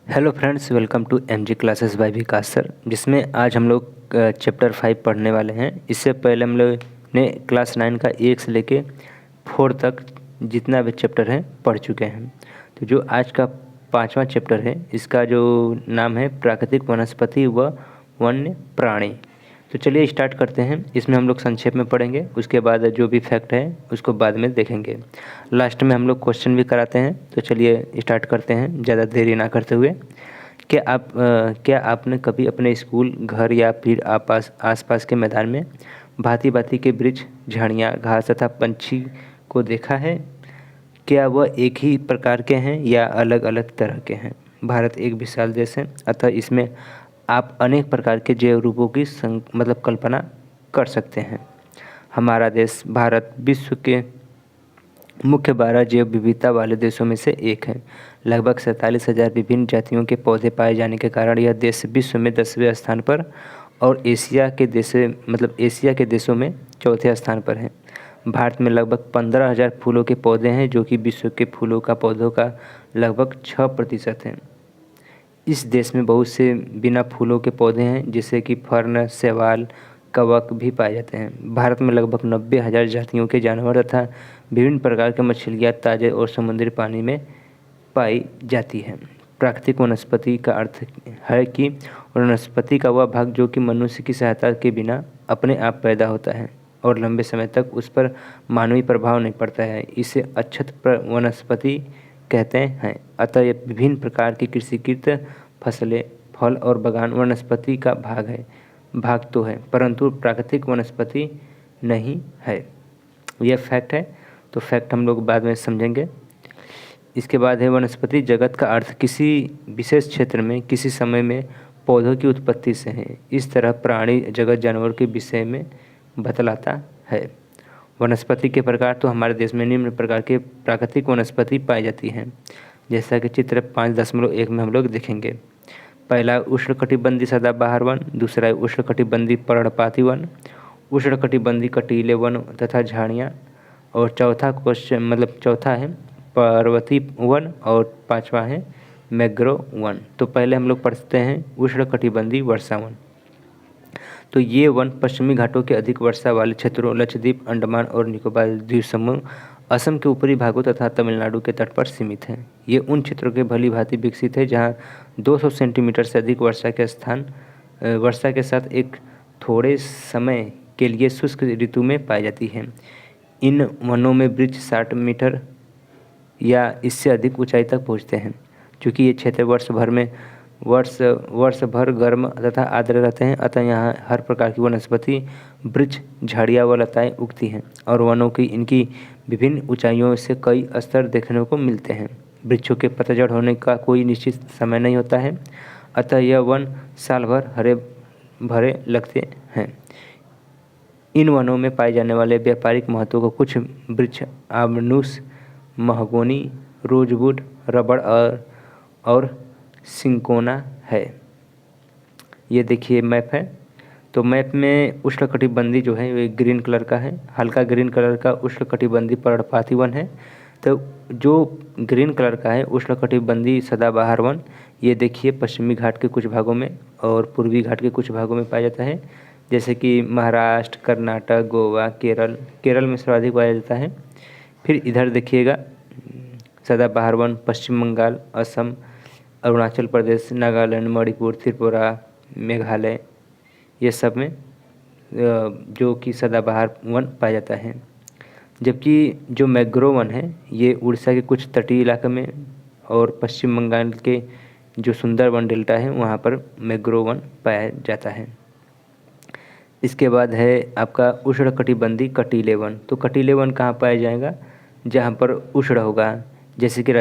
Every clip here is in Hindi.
Hello friends, welcome to MG classes by Vikas sir. जिसमें आज हम लोग चैप्टर 5 पढ़ने वाले हैं। इससे पहले हम लोग ने क्लास 9 का 1 से लेके 4 तक जितना भी चैप्टर है पढ़ चुके हैं। तो जो आज का 5वां चैप्टर है, इसका जो नाम है प्राकृतिक वनस्पति व वन्य प्राणी। तो चलिए स्टार्ट करते हैं। इसमें हम लोग संक्षेप में पढ़ेंगे, उसके बाद जो भी फैक्ट है उसको बाद में देखेंगे। लास्ट में हम लोग क्वेश्चन भी कराते हैं। तो चलिए स्टार्ट करते हैं ज़्यादा देरी ना करते हुए। क्या आपने कभी अपने स्कूल, घर या फिर आसपास के मैदान में भांति भांति के वृक्ष, झाड़ियाँ, घास तथा पंछी को देखा है? क्या वह एक ही प्रकार के हैं या अलग अलग तरह के हैं? भारत एक विशाल देश है, अतः इसमें आप अनेक प्रकार के जैव रूपों की कल्पना कर सकते हैं। हमारा देश भारत विश्व के मुख्य 12 जैव विविधता वाले देशों में से एक है। लगभग 47,000 विभिन्न जातियों के पौधे पाए जाने के कारण यह देश विश्व में 10वें स्थान पर और एशिया के देशों में चौथे स्थान पर है। भारत में लगभग 15,000 फूलों के पौधे हैं, जो कि विश्व के फूलों का पौधों का लगभग 6% है। इस देश में बहुत से बिना फूलों के पौधे हैं, जैसे कि फर्न, शैवाल, कवक भी पाए जाते हैं। भारत में लगभग 90,000 जातियों के जानवर तथा विभिन्न प्रकार के मछलियाँ ताजे और समुद्री पानी में पाई जाती हैं। प्राकृतिक वनस्पति का अर्थ है कि वनस्पति का वह भाग जो कि मनुष्य की सहायता के बिना अपने आप पैदा होता है और लंबे समय तक उस पर मानवीय प्रभाव नहीं पड़ता है। इसे अक्षत वनस्पति कहते हैं। अतः ये विभिन्न प्रकार की कृषिकृत फसलें, फल और बागान वनस्पति का भाग तो है, परंतु प्राकृतिक वनस्पति नहीं है। यह फैक्ट है। तो फैक्ट हम लोग बाद में समझेंगे। इसके बाद है वनस्पति जगत का अर्थ किसी विशेष क्षेत्र में किसी समय में पौधों की उत्पत्ति से है। इस तरह प्राणी जगत जानवर के विषय में बतलाता है। वनस्पति के प्रकार तो हमारे देश में निम्न प्रकार के प्राकृतिक वनस्पति पाई जाती हैं, जैसा कि चित्र 5.1 में हम लोग देखेंगे। पहला उष्णकटिबंधीय सदाबहार वन, दूसरा उष्णकटिबंधीय पर्णपाती वन, उष्णकटिबंधीय कटीले वन तथा झाड़ियाँ, और चौथा है पर्वतीय वन, और 5वां है मैंग्रोव वन। तो पहले हम लोग पढ़ते हैं उष्णकटिबंधीय वर्षा वन। तो ये वन पश्चिमी घाटों के अधिक वर्षा वाले क्षेत्रों, लक्षद्वीप, अंडमान और निकोबार द्वीप समूह, असम के ऊपरी भागों तथा तमिलनाडु के तट पर सीमित हैं। ये उन क्षेत्रों के भली भांति विकसित है जहाँ 200 सेंटीमीटर से अधिक वर्षा के साथ एक थोड़े समय के लिए शुष्क ऋतु में पाई जाती है। इन वनों में वृक्ष 60 मीटर या इससे अधिक ऊंचाई तक पहुँचते हैं। चूँकि ये क्षेत्र वर्ष भर गर्म तथा आर्द्र रहते हैं, अतः यहाँ हर प्रकार की वनस्पति, वृक्ष, झाड़ियाँ व लताएँ उगती हैं और वनों की इनकी विभिन्न ऊंचाइयों से कई स्तर देखने को मिलते हैं। वृक्षों के पतझड़ होने का कोई निश्चित समय नहीं होता है, अतः यह वन साल भर हरे भरे लगते हैं। इन वनों में पाए जाने वाले व्यापारिक महत्व को कुछ वृक्ष आमनुस, महोगनी, रोजवुड, रबड़ और सिंकोना है। ये देखिए मैप है। तो मैप में उष्णकटिबंधीय जो है ये ग्रीन कलर का है, हल्का ग्रीन कलर का उष्णकटिबंधीय पर्णपाती वन है। तो जो ग्रीन कलर का है उष्णकटिबंधीय सदाबहार वन, ये देखिए पश्चिमी घाट के कुछ भागों में और पूर्वी घाट के कुछ भागों में पाया जाता है, जैसे कि महाराष्ट्र, कर्नाटक, गोवा, केरल में सर्वाधिक पाया जाता है। फिर इधर देखिएगा सदाबहार वन पश्चिम बंगाल, असम, अरुणाचल प्रदेश, नागालैंड, मणिपुर, त्रिपुरा, मेघालय, ये सब में जो कि सदाबहार वन पाया जाता है। जबकि जो मैंग्रोव वन है ये उड़ीसा के कुछ तटीय इलाके में और पश्चिम बंगाल के जो सुंदरवन डेल्टा है वहाँ पर मैंग्रोव वन पाया जाता है। इसके बाद है आपका उष्णकटिबंधीय कटीले वन। तो कटीले वन कहाँ पाया जाएगा? जहाँ पर उष्ण होगा, जैसे कि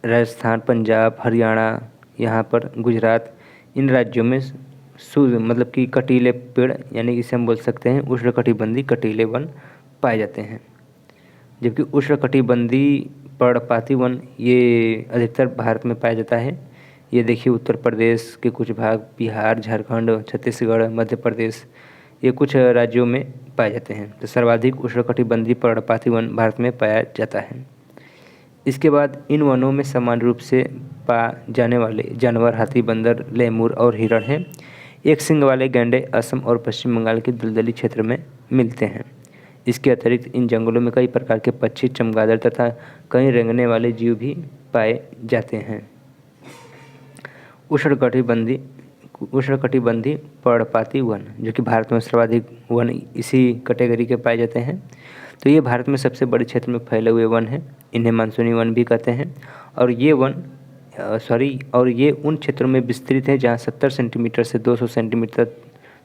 राजस्थान, पंजाब, हरियाणा, यहाँ पर गुजरात, इन राज्यों में कि कटीले पेड़, यानी इसे हम बोल सकते हैं उष्णकटिबंधीय कटीले वन पाए जाते हैं। जबकि उष्णकटिबंधीय पर्णपाती वन ये अधिकतर भारत में पाया जाता है। ये देखिए उत्तर प्रदेश के कुछ भाग, बिहार, झारखंड, छत्तीसगढ़, मध्य प्रदेश, ये कुछ राज्यों में पाए जाते हैं। तो सर्वाधिक उष्णकटिबंधीय पर्णपाती वन भारत में पाया जाता है। इसके बाद इन वनों में सामान्य रूप से पाए जाने वाले जानवर हाथी, बंदर, लेमूर और हिरण हैं। एक सींग वाले गैंडे असम और पश्चिम बंगाल के दलदली क्षेत्र में मिलते हैं। इसके अतिरिक्त इन जंगलों में कई प्रकार के पक्षी, चमगादड़ तथा कई रेंगने वाले जीव भी पाए जाते हैं। उष्णकटिबंधीय उष्णकटिबंधीय पर्णपाती वन, जो कि भारत में सर्वाधिक वन इसी कैटेगरी के पाए जाते हैं। तो ये भारत में सबसे बड़े क्षेत्र में फैले हुए वन हैं। इन्हें मानसूनी वन भी कहते हैं। और ये उन क्षेत्रों में विस्तृत है जहाँ 70 सेंटीमीटर से 200 सेंटीमीटर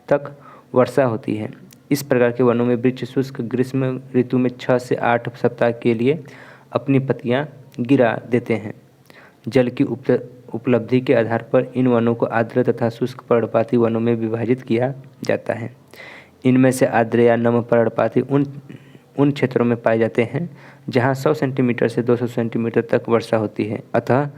तक वर्षा होती है। इस प्रकार के वनों में वृक्ष शुष्क ग्रीष्म ऋतु में 6 से 8 सप्ताह के लिए अपनी पत्तियां गिरा देते हैं। जल की उपलब्धि के आधार पर इन वनों को आर्द्र तथा शुष्क पर्णपाती वनों में विभाजित किया जाता है। इनमें से आर्द्र या नम पर्णपाती उन क्षेत्रों में पाए जाते हैं जहां 100 सेंटीमीटर से 200 सेंटीमीटर तक वर्षा होती है। अतः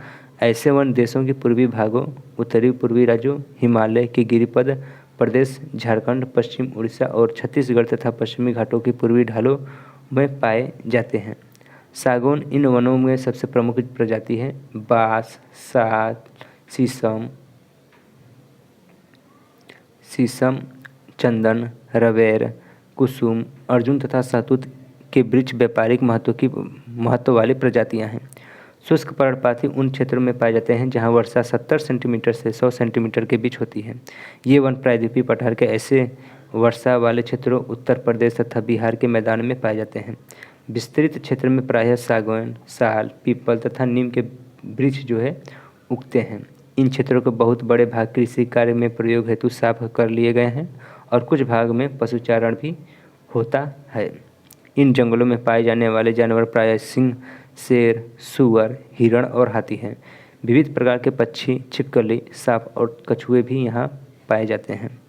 ऐसे वन देशों के पूर्वी भागों, उत्तरी पूर्वी राज्यों, हिमालय के गिरिपद प्रदेश, झारखंड, पश्चिम उड़ीसा और छत्तीसगढ़ तथा पश्चिमी घाटों की पूर्वी ढालों में पाए जाते हैं। सागौन इन वनों में सबसे प्रमुख प्रजाति है। बांस, साग, शीशम, चंदन, रवेर, कुसुम, अर्जुन तथा शहतूत के वृक्ष व्यापारिक महत्व वाली प्रजातियां हैं। शुष्क पर्णपाती उन क्षेत्रों में पाए जाते हैं जहां वर्षा 70 सेंटीमीटर से 100 सेंटीमीटर के बीच होती है। ये वन प्रायद्वीपीय पठार के ऐसे वर्षा वाले क्षेत्रों उत्तर प्रदेश तथा बिहार के मैदान में पाए जाते हैं। विस्तृत क्षेत्र में प्रायः सागौन, साल, पीपल तथा नीम के वृक्ष जो है उगते हैं। इन क्षेत्रों के बहुत बड़े भाग कृषि कार्य में प्रयोग हेतु साफ कर लिए गए हैं और कुछ भाग में पशुचारण भी होता है। इन जंगलों में पाए जाने वाले जानवर प्रायः सिंह, शेर, सुअर, हिरण और हाथी हैं। विविध प्रकार के पक्षी, छिपकली, सांप और कछुए भी यहाँ पाए जाते हैं।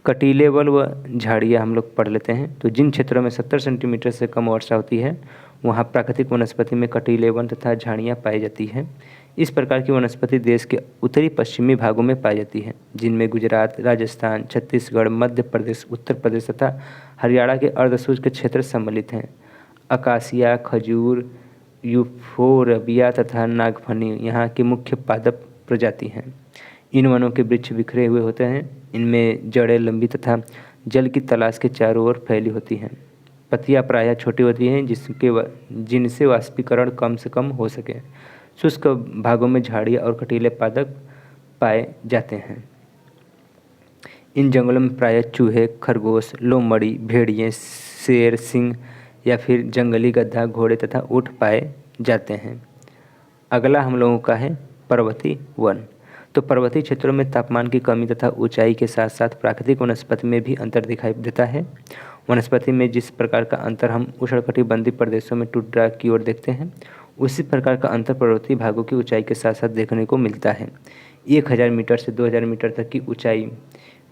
कटीले वन व झाड़ियाँ हम लोग पढ़ लेते हैं। तो जिन क्षेत्रों में 70 सेंटीमीटर से कम वर्षा होती है वहाँ प्राकृतिक वनस्पति में कटीले वन तथा झाड़ियाँ पाई जाती हैं। इस प्रकार की वनस्पति देश के उत्तरी पश्चिमी भागों में पाई जाती है, जिनमें गुजरात, राजस्थान, छत्तीसगढ़, मध्य प्रदेश, उत्तर प्रदेश तथा हरियाणा के अर्धशुष्क क्षेत्र सम्मिलित हैं। अकासिया, खजूर, यूफोरबिया तथा नागफनी यहाँ की मुख्य पादप प्रजाति हैं। इन वनों के वृक्ष बिखरे हुए होते हैं। इनमें जड़ें लंबी तथा जल की तलाश के चारों ओर फैली होती हैं। पत्तियां प्रायः छोटी होती हैं जिनसे वाष्पीकरण कम से कम हो सके। शुष्क भागों में झाड़ियाँ और कटीले पादप पाए जाते हैं। इन जंगलों में प्रायः चूहे, खरगोश, लोमड़ी, भेड़िए, शेर, सिंह या फिर जंगली गधा, घोड़े तथा ऊँट पाए जाते हैं। अगला हम लोगों का है पर्वतीय वन। तो पर्वतीय क्षेत्रों में तापमान की कमी तथा ऊंचाई के साथ साथ प्राकृतिक वनस्पति में भी अंतर दिखाई देता है। वनस्पति में जिस प्रकार का अंतर हम उष्णकटिबंधीय प्रदेशों में टुंड्रा की ओर देखते हैं, उसी प्रकार का अंतर पर्वतीय भागों की ऊंचाई के साथ साथ देखने को मिलता है। 1000 मीटर से 2000 मीटर तक की ऊंचाई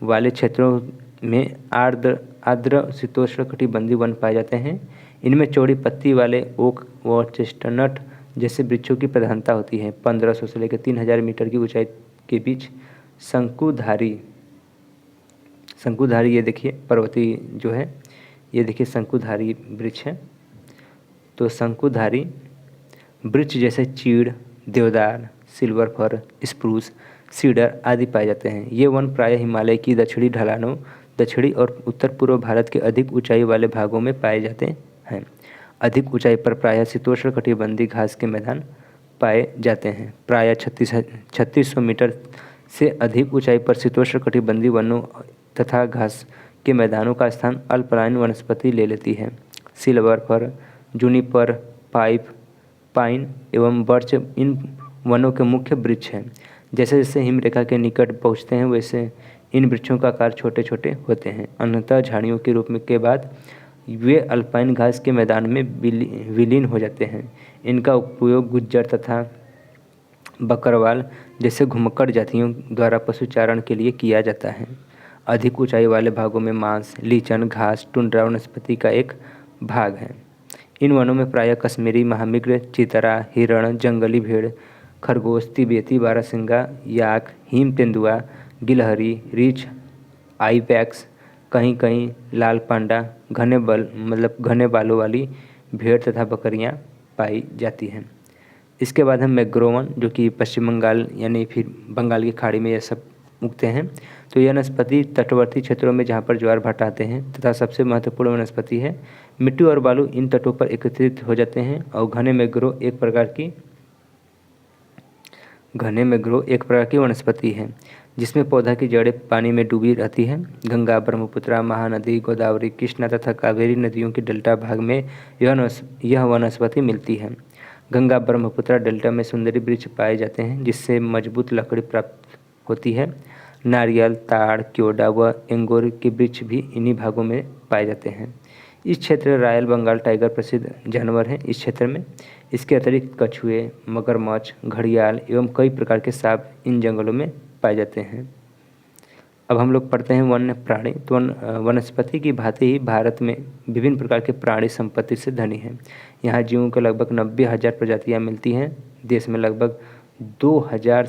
वाले क्षेत्रों में आर्द्र शीतोष्णकटिबंधीय वन पाए जाते हैं। इनमें चौड़ी पत्ती वाले ओक व चेस्टनट जैसे वृक्षों की प्रधानता होती है। 1500 से लेकर 3000 मीटर की ऊंचाई के बीच शंकुधारी ये देखिए पर्वतीय जो है, ये देखिए शंकुधारी वृक्ष है। तो शंकुधारी वृक्ष जैसे चीड़, देवदार, सिल्वर फर, स्प्रूस, सीडर आदि पाए जाते हैं। ये वन प्रायः हिमालय की दक्षिणी ढलानों, दक्षिणी और उत्तर पूर्व भारत के अधिक ऊंचाई वाले भागों में पाए जाते हैं। अधिक ऊंचाई पर प्रायः शीतोष्णकटिबंधीय घास के मैदान पाए जाते हैं। प्रायः 3600 मीटर से अधिक ऊंचाई पर शीतोष्णकटिबंधीय वनों तथा घास के मैदानों का स्थान अल्पाइन वनस्पति ले लेती है। सिल्वर फर, जूनिपर, पाइन एवं बर्च इन वनों के मुख्य वृक्ष हैं। जैसे जैसे हिमरेखा के निकट पहुँचते हैं वैसे इन वृक्षों का आकार छोटे छोटे होते हैं। अंततः झाड़ियों के रूप में के बाद वे अल्पाइन घास के मैदान में विलीन हो जाते हैं। इनका उपयोग गुज्जर तथा बकरवाल जैसे घुमक्कड़ जातियों द्वारा पशुचारण के लिए किया जाता है। अधिक ऊंचाई वाले भागों में मांस, लीचन, घास, टुंड्रा वनस्पति का एक भाग है। इन वनों में प्रायः कश्मीरी महामृग, चितरा, हिरण, जंगली भेड़, खरगोश, तिब्बती बारहसिंगा, याक, हिम तेंदुआ, गिलहरी, रीछ, आइबैक्स, कहीं कहीं लाल पांडा, घने बालों वाली भेड़ तथा बकरियां पाई जाती हैं। इसके बाद हम मैग्रोवन, जो कि पश्चिम बंगाल यानी फिर बंगाल की खाड़ी में यह सब उगते हैं। तो यह वनस्पति तटवर्ती क्षेत्रों में जहाँ पर ज्वार भाटा आते हैं तथा सबसे महत्वपूर्ण वनस्पति है। मिट्टी और बालू इन तटों पर एकत्रित हो जाते हैं और घने मैंग्रोव एक प्रकार की वनस्पति है जिसमें पौधा की जड़ें पानी में डूबी रहती हैं। गंगा, ब्रह्मपुत्र, महानदी, गोदावरी, कृष्णा तथा कावेरी नदियों के डेल्टा भाग में यह वनस्पति मिलती है। गंगा ब्रह्मपुत्र डेल्टा में सुंदरी वृक्ष पाए जाते हैं जिससे मजबूत लकड़ी प्राप्त होती है। नारियल, ताड़, क्योड़ा व एंगोर के वृक्ष भी इन्हीं भागों में पाए जाते हैं। इस क्षेत्र रॉयल बंगाल टाइगर प्रसिद्ध जानवर है। इस क्षेत्र में इसके अतिरिक्त कछुए, मगरमच्छ, घड़ियाल एवं कई प्रकार के सांप इन जंगलों में पाए जाते हैं। अब हम लोग पढ़ते हैं वन्य प्राणी। तो वनस्पति की भांति ही भारत में विभिन्न प्रकार के प्राणी संपत्ति से धनी हैं। यहाँ जीवों को लगभग 90,000 प्रजातियाँ मिलती हैं। देश में लगभग 2,000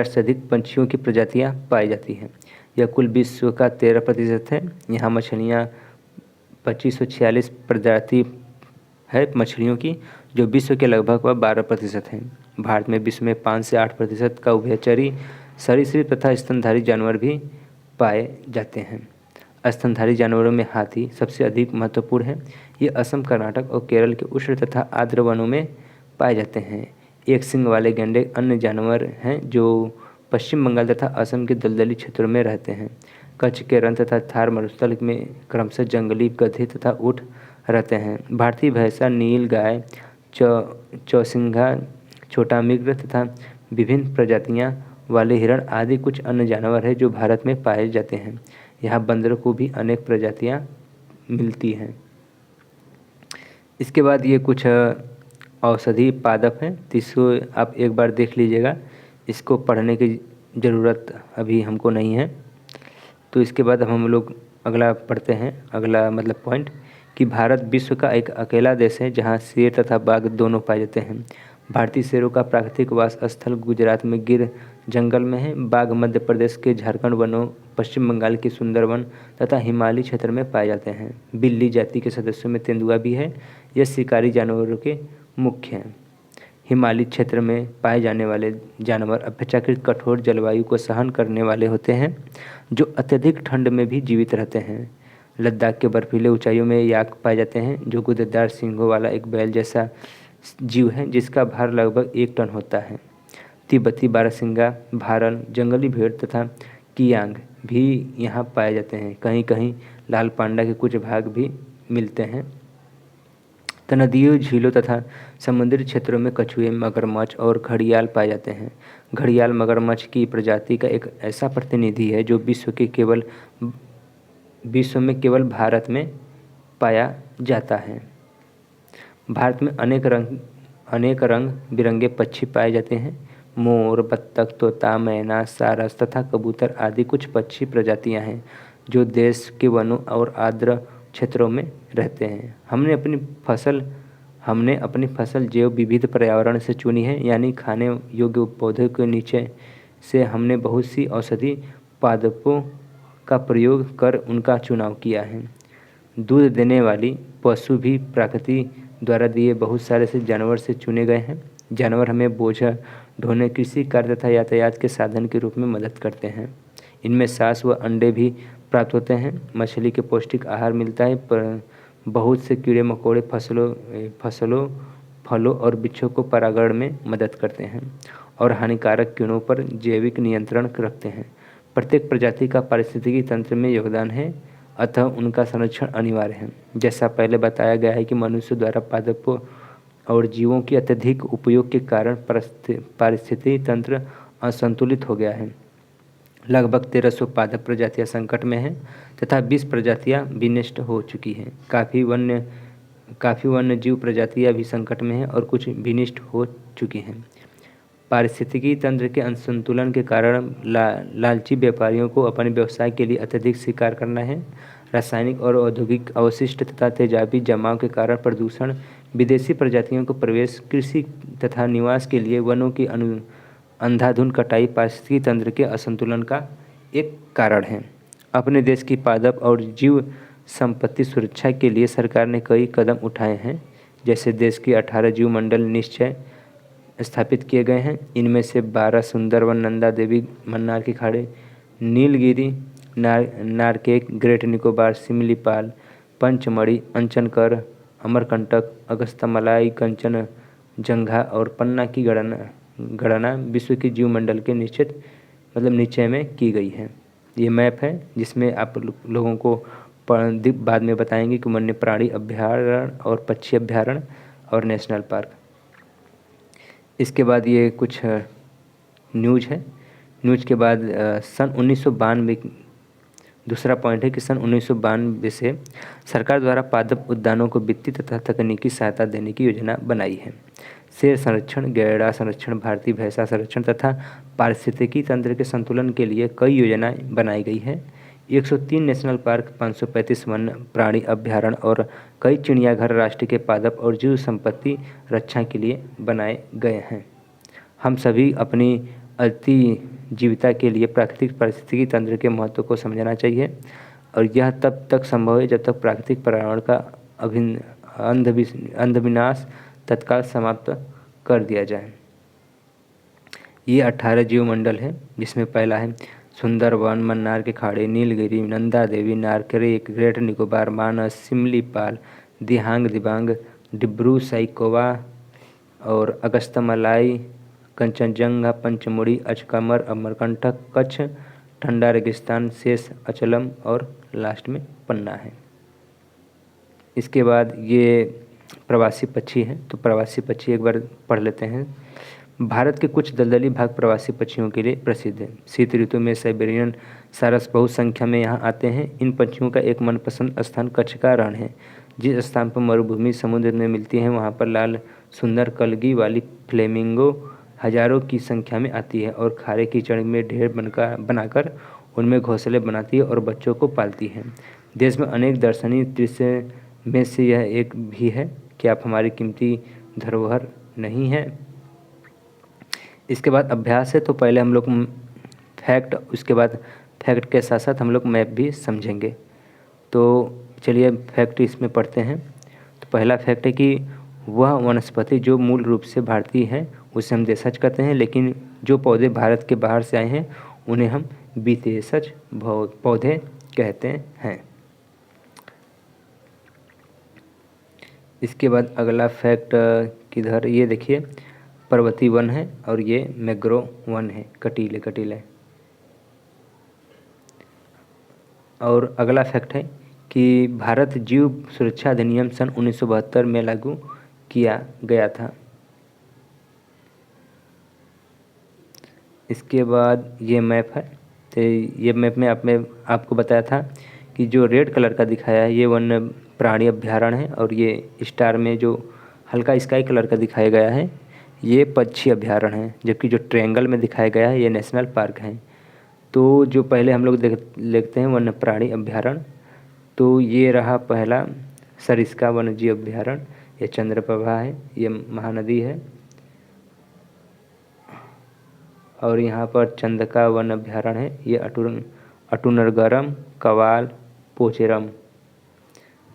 से अधिक पंछियों की प्रजातियाँ पाई जाती हैं। यह कुल विश्व का 13% है। यहाँ मछलियाँ 2546 प्रजाति है मछलियों की, जो विश्व के लगभग 12% हैं। भारत में विश्व में 5 से 8% का उभयचरी सरीसृप तथा स्तनधारी जानवर भी पाए जाते हैं। स्तनधारी जानवरों में हाथी सबसे अधिक महत्वपूर्ण है। ये असम, कर्नाटक और केरल के उष्ण तथा आर्द्र वनों में पाए जाते हैं। एक सींग वाले गैंडे अन्य जानवर हैं जो पश्चिम बंगाल तथा असम के दलदली क्षेत्रों में रहते हैं। कच्छ के रण तथा थार मरुस्थल में क्रमशः जंगली गधे तथा ऊँट रहते हैं। भारतीय भैंसा, नील गाय, चौसिंघा, छोटा मृग तथा विभिन्न प्रजातियां वाले हिरण आदि कुछ अन्य जानवर हैं जो भारत में पाए जाते हैं। यहाँ बंदरों को भी अनेक प्रजातियां मिलती हैं। इसके बाद ये कुछ औषधि पादप हैं, तो इसको आप एक बार देख लीजिएगा। इसको पढ़ने की ज़रूरत अभी हमको नहीं है। तो इसके बाद हम लोग अगला पढ़ते हैं। अगला मतलब पॉइंट कि भारत विश्व का एक अकेला देश है जहाँ शेर तथा बाघ दोनों पाए जाते हैं। भारतीय शेरों का प्राकृतिक वास स्थल गुजरात में गिर जंगल में है। बाघ मध्य प्रदेश के झारखंड वनों, पश्चिम बंगाल के सुंदरवन तथा हिमालयी क्षेत्र में पाए जाते हैं। बिल्ली जाति के सदस्यों में तेंदुआ भी है। यह शिकारी जानवरों के मुख्य हैं। हिमालयी क्षेत्र में पाए जाने वाले जानवर अपेक्षाकृत कठोर जलवायु को सहन करने वाले होते हैं, जो अत्यधिक ठंड में भी जीवित रहते हैं। लद्दाख के बर्फीले ऊंचाइयों में याक पाए जाते हैं, जो गुदेदार सींगों वाला एक बैल जैसा जीव है जिसका भार लगभग 1 टन होता है। तिब्बती बारहसिंगा, भारल, जंगली भेड़ तथा कियांग भी यहाँ पाए जाते हैं। कहीं कहीं लाल पांडा के कुछ भाग भी मिलते हैं। तो नदियों, झीलों तथा समुद्री क्षेत्रों में कछुए, मगरमच्छ और घड़ियाल पाए जाते हैं। घड़ियाल मगरमच्छ की प्रजाति का एक ऐसा प्रतिनिधि है जो विश्व में केवल भारत में पाया जाता है। भारत में अनेक रंग बिरंगे पक्षी पाए जाते हैं। मोर, बत्तख, तोता, मैना, सारस तथा कबूतर आदि कुछ पक्षी प्रजातियां हैं जो देश के वनों और आर्द्र क्षेत्रों में रहते हैं। हमने अपनी फसल जैव विविध पर्यावरण से चुनी है, यानी खाने योग्य पौधों के नीचे से हमने बहुत सी औषधि पादपों का प्रयोग कर उनका चुनाव किया है। दूध देने वाली पशु भी प्रकृति द्वारा दिए बहुत सारे से जानवर से चुने गए हैं। जानवर हमें बोझा ढोने, कृषि कार्य तथा यातायात के साधन के रूप में मदद करते हैं। इनमें सांस व अंडे भी प्राप्त होते हैं। मछली के पौष्टिक आहार मिलता है, पर बहुत से कीड़े मकोड़े फलों और वृक्षों को परागण में मदद करते हैं और हानिकारक कीड़ों पर जैविक नियंत्रण रखते हैं। प्रत्येक प्रजाति का पारिस्थितिकी तंत्र में योगदान है, अतः उनका संरक्षण अनिवार्य है। जैसा पहले बताया गया है कि मनुष्य द्वारा पादपों और जीवों के अत्यधिक उपयोग के कारण पारिस्थितिकी तंत्र असंतुलित हो गया है। लगभग 1300 पादप प्रजातियां संकट में हैं तथा 20 प्रजातियां विनष्ट हो चुकी हैं। काफ़ी वन्य जीव प्रजातियां भी संकट में हैं और कुछ विनष्ट हो चुकी हैं। पारिस्थितिकी तंत्र के असंतुलन के कारण लालची व्यापारियों को अपने व्यवसाय के लिए अत्यधिक शिकार करना है। रासायनिक और औद्योगिक अवशिष्ट तथा तेजाबी जमाव के कारण प्रदूषण, विदेशी प्रजातियों को प्रवेश, कृषि तथा निवास के लिए वनों की अंधाधुंध कटाई पारिस्थितिकी तंत्र के असंतुलन का एक कारण है। अपने देश की पादप और जीव संपत्ति सुरक्षा के लिए सरकार ने कई कदम उठाए हैं, जैसे देश के 18 जीव मंडल निश्चय स्थापित किए गए हैं। इनमें से 12 सुंदरवन, नंदा देवी, मन्नार की खाड़ी, नीलगिरी, नारकेक, ग्रेट निकोबार, सिमलीपाल, पंचमढ़ी, अंचनकर, अमरकंटक, अगस्त्यमलाई, कंचनजंगा और पन्ना की गणना विश्व के जीव मंडल के निश्चित निश्चय में की गई है। ये मैप है जिसमें आप लोगों को बाद में बताएंगे कि वन्य प्राणी अभ्यारण्य और पक्षी अभ्यारण्य और नेशनल पार्क। इसके बाद ये कुछ न्यूज है। न्यूज के बाद सन 1992 दूसरा पॉइंट है कि सन 1992 से सरकार द्वारा पादप उद्यानों को वित्तीय तथा तकनीकी सहायता देने की योजना बनाई है। शेर संरक्षण, गैंडा संरक्षण, भारतीय भैंसा संरक्षण तथा पारिस्थितिकी तंत्र के संतुलन के लिए कई योजनाएं बनाई गई है। 103 नेशनल पार्क, 535 वन्य प्राणी अभ्यारण्य और कई चिड़ियाघर राष्ट्र के पादप और जीव संपत्ति रक्षा के लिए बनाए गए हैं। हम सभी अपनी जीविता के लिए प्राकृतिक पारिस्थितिकी तंत्र के महत्व को समझना चाहिए और यह तब तक संभव है जब तक प्राकृतिक पर्यावरण का अंधविनाश तत्काल समाप्त कर दिया जाए। ये 18 जीव मंडल है, जिसमें पहला है सुंदरवन, मन्नार के खाड़ी, नीलगिरी, नंदा देवी, नारकेक, ग्रेट निकोबार, मानस, सिमलीपाल, दिबांग, डिब्रू सैखोवा और अगस्त्यमलाई, कंचनजंगा, पंचमुड़ी, अचकमर, अमरकंटक, कच्छ, ठंडा रेगिस्तान, शेष अचलम और लास्ट में पन्ना है। इसके बाद ये प्रवासी पक्षी हैं, तो प्रवासी पक्षी एक बार पढ़ लेते हैं। भारत के कुछ दलदली भाग प्रवासी पक्षियों के लिए प्रसिद्ध है। शीत ऋतु में साइबेरियन सारस बहुत संख्या में यहाँ आते हैं। इन पक्षियों का एक मनपसंद स्थान कच्छ का रण है। जिस स्थान पर मरुभूमि समुद्र में मिलती है वहाँ पर लाल सुंदर कलगी वाली फ्लेमिंगो हजारों की संख्या में आती है और खारे कीचड़ में ढेर बनाकर उनमें घोंसले बनाती है और बच्चों को पालती है। देश में अनेक दर्शनीय दृश्य में से यह एक भी है कि आप हमारी कीमती धरोहर नहीं है। इसके बाद अभ्यास है, तो पहले हम लोग फैक्ट, उसके बाद फैक्ट के साथ साथ हम लोग मैप भी समझेंगे। तो चलिए फैक्ट इसमें पढ़ते हैं। तो पहला फैक्ट है कि वह वनस्पति जो मूल रूप से भारतीय है उसे हम देशज कहते हैं, लेकिन जो पौधे भारत के बाहर से आए हैं उन्हें हम विदेशज पौधे कहते हैं। इसके बाद अगला फैक्ट किधर, ये देखिए पर्वतीय वन है और ये मैंग्रोव वन है, कटीले। और अगला फैक्ट है कि भारत जीव सुरक्षा अधिनियम सन 1972 में लागू किया गया था। इसके बाद ये मैप है, तो ये मैप में आपको बताया था कि जो रेड कलर का दिखाया है ये वन्य प्राणी अभ्यारण्य है और ये स्टार में जो हल्का स्काई कलर का दिखाया गया है ये पक्षी अभ्यारण्य है, जबकि जो ट्रायंगल में दिखाया गया है ये नेशनल पार्क है। तो जो पहले हम लोग देखते हैं वन्य प्राणी अभ्यारण्य, तो ये रहा पहला सरिस्का वन्यजीव अभ्यारण्य, ये चंद्रप्रभा है, ये महानदी है और यहाँ पर चंदका वन अभ्यारण्य है, ये अटूनगरम, कवाल, पोचेरम।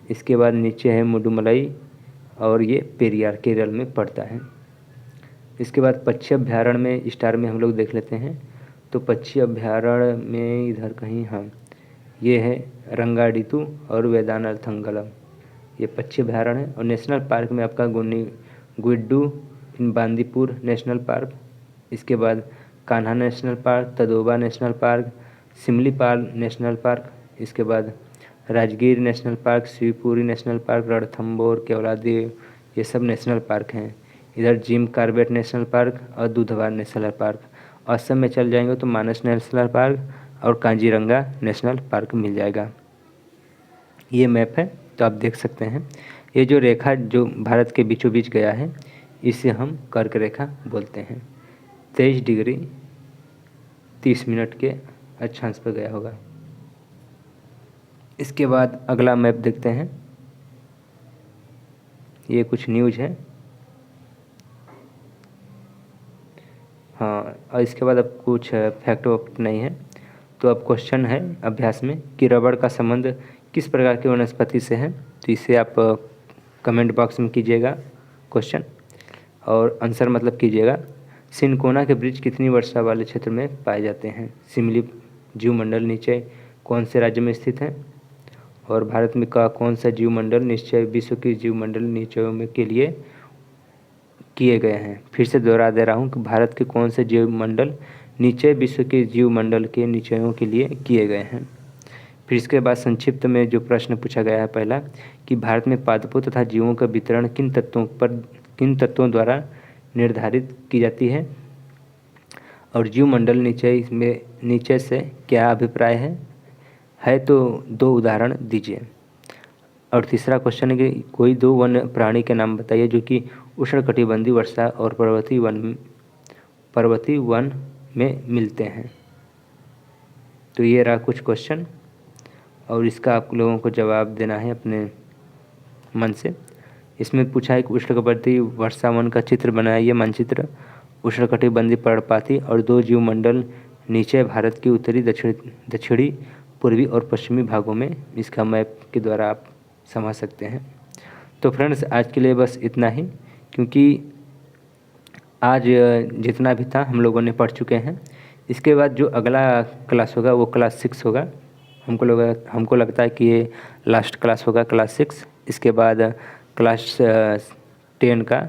इसके बाद नीचे है मुडुमलई और ये पेरियार केरल में पड़ता है। इसके बाद पक्षी अभ्यारण्य में स्टार में हम लोग देख लेते हैं। तो पक्षी अभ्यारण्य में इधर कहीं ये है रंगाडितु और वेदानथंगलम, ये पक्षी अभ्यारण्य है। और नेशनल पार्क में आपका गुड्डू इन बांदीपुर नेशनल पार्क, इसके बाद Kanha National Park, Tadoba National Park, Simlipal National Park, इसके बाद Rajgir National Park, Shivpuri National Park, Ranthambore, Keoladeo, ये सब नेशनल पार्क हैं। इधर जिम कॉर्बेट नेशनल पार्क और दूधवा नेशनल पार्क। असम में चल जाएंगे तो मानस नेशनल पार्क और काजीरंगा नेशनल पार्क मिल जाएगा। ये मैप है, तो आप देख सकते हैं। ये जो रेखा जो भारत के बीचों बीच गया है इसे हम कर्क रेखा बोलते हैं। 23 डिग्री 30 मिनट के अक्षांश पर गया होगा। इसके बाद अगला मैप देखते हैं। ये कुछ न्यूज है, हाँ, और इसके बाद अब कुछ फैक्ट वैक्ट नहीं है। तो अब क्वेश्चन है अभ्यास में कि रबड़ का संबंध किस प्रकार की वनस्पति से हैं? तो इसे आप कमेंट बॉक्स में कीजिएगा क्वेश्चन और आंसर मतलब कीजिएगा। सिनकोना के वृक्ष कितनी वर्षा वाले क्षेत्र में पाए जाते हैं? शिमली जीवमंडल नीचे कौन से राज्य में स्थित है? और भारत में का कौन सा जीवमंडल निश्चय विश्व की जीवमंडल निश्चयों में के लिए किए गए हैं? फिर से दोहरा दे रहा हूँ कि भारत के कौन से जीवमंडल निश्चय विश्व के जीवमंडल के निश्चयों के लिए किए गए हैं। फिर इसके बाद संक्षिप्त में जो प्रश्न पूछा गया है पहला कि भारत में पादपों तथा जीवों का वितरण किन तत्वों द्वारा निर्धारित की जाती है? और जीवमंडल निश्चय में निश्चय से क्या अभिप्राय है तो 2 उदाहरण दीजिए। और तीसरा क्वेश्चन है कि कोई 2 वन्य प्राणी के नाम बताइए जो कि उष्णकटिबंधीय वर्षा और पर्वतीय वन में मिलते हैं। तो ये रहा कुछ क्वेश्चन और इसका आप लोगों को जवाब देना है अपने मन से। इसमें पूछा है कि उष्णकटिबंधीय वर्षा वन का चित्र बनाइए, मानचित्र। उष्णकटिबंधीय पर्णपाती और 2 जीवमंडल नीचे भारत की उत्तरी दक्षिणी पूर्वी और पश्चिमी भागों में, इसका मैप के द्वारा आप समझ सकते हैं। तो फ्रेंड्स आज के लिए बस इतना ही, क्योंकि आज जितना भी था हम लोगों ने पढ़ चुके हैं। इसके बाद जो अगला क्लास होगा वो क्लास 6 होगा। हमको लगता है कि ये लास्ट क्लास होगा, क्लास 6। इसके बाद क्लास 10 का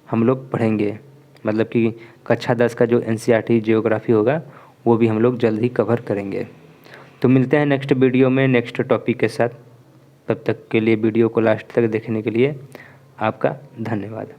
हम लोग पढ़ेंगे, मतलब कि कक्षा 10 का जो NCERT जियोग्राफी होगा वो भी हम लोग जल्द ही कवर करेंगे। तो मिलते हैं नेक्स्ट वीडियो में नेक्स्ट टॉपिक के साथ। तब तक के लिए वीडियो को लास्ट तक देखने के लिए आपका धन्यवाद।